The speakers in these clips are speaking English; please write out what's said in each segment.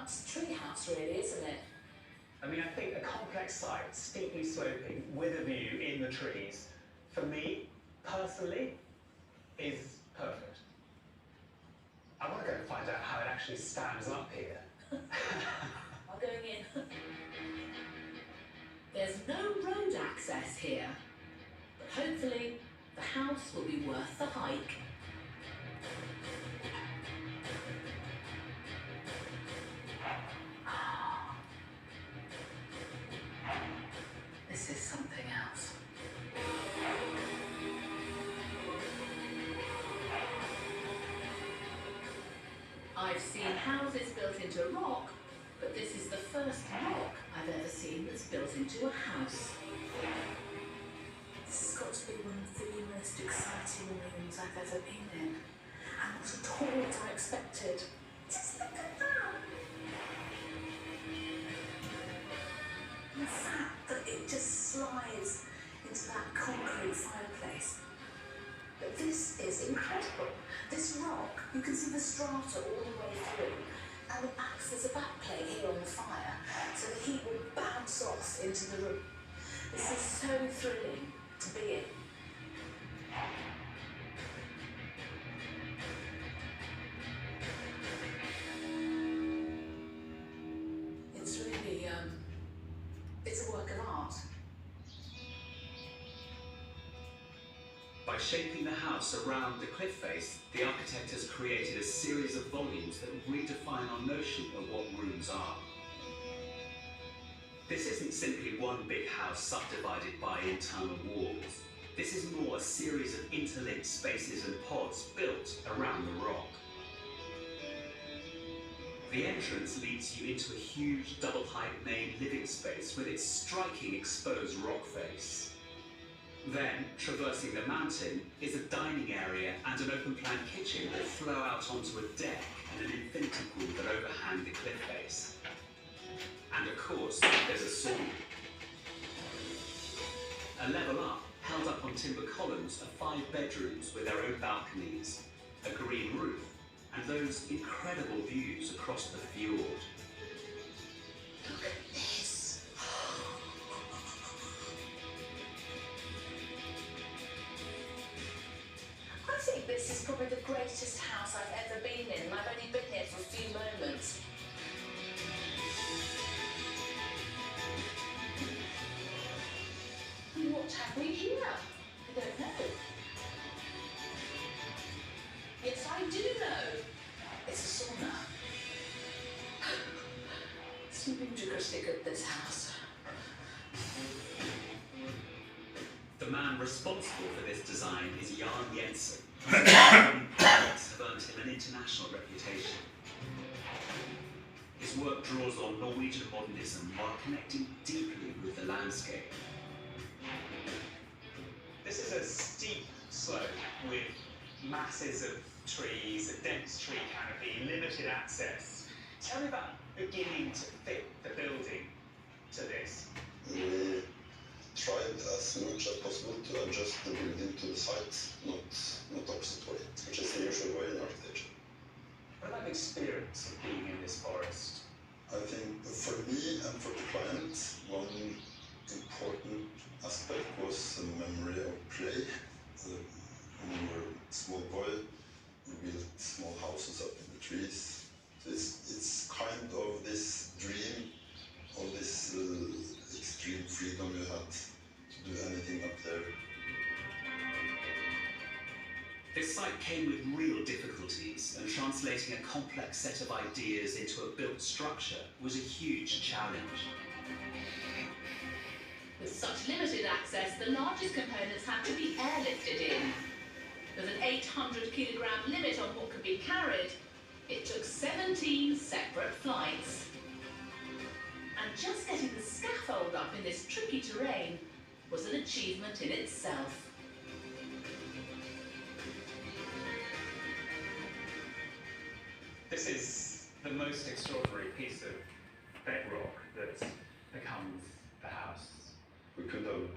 deluxe treehouse, really, isn't it? I mean, I think a complex site, steeply sloping, with a view in the trees, for me, personally, is perfect. I want to go and find out how it actually stands up here. I'm going in. There's no road access here, but hopefully the house will be worth the hike. This is something else. I've seen houses built into rock, but this is the first rock I've ever seen that's built into a house. This has got to be one of the most exciting rooms I've ever been in. And not at all what I expected. Just look at that! The fact that it just slides into that concrete fireplace. But this is incredible. This rock, you can see the strata all the way through, and it acts as a backplate here on the fire, so the heat will bounce off into the room. This is so thrilling to be in. It's really, it's a work of art. By shaping the house around the cliff face, the architect has created a series of volumes that redefine our notion of what rooms are. This isn't simply one big house subdivided by internal walls. This is more a series of interlinked spaces and pods built around the rock. The entrance leads you into a huge double-height main living space with its striking exposed rock face. Then, traversing the mountain, is a dining area and an open-plan kitchen that flow out onto a deck and an infinity pool that overhang the cliff face. And of course, there's a sauna. A level up, held up on timber columns, are 5 bedrooms with their own balconies, a green roof, and those incredible views across the fjord. Look at this. I think this is probably the greatest house I've ever been in, and I've only been here for a few moments. What have we here? I don't know. Yes, I do know. It's a sauna. Something interesting at this house. The man responsible for this design is Jan Jensen. Products have earned him an international reputation. His work draws on Norwegian modernism while connecting deeply with the landscape. This is a steep slope with masses of trees, a dense tree canopy, limited access. Tell me about beginning to fit the building to this. We tried as much as possible to adjust the building to the site, not opposite way, which is the usual way in architecture. What about the experience of being in this forest? I think for me and for the client, one important aspect was the memory of play. When we were a small boy, we built small houses up in the trees. So it's kind of this dream of this extreme freedom you had to do anything up there. This site came with real difficulties, and translating a complex set of ideas into a built structure was a huge challenge. With such limited access, the largest components had to be airlifted in. With an 800-kilogram limit on what could be carried, it took 17 separate flights. And just getting the scaffold up in this tricky terrain was an achievement in itself. This is the most extraordinary piece of bedrock that becomes the house. We could have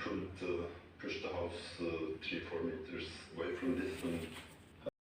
pushed the house 3-4 meters away from this and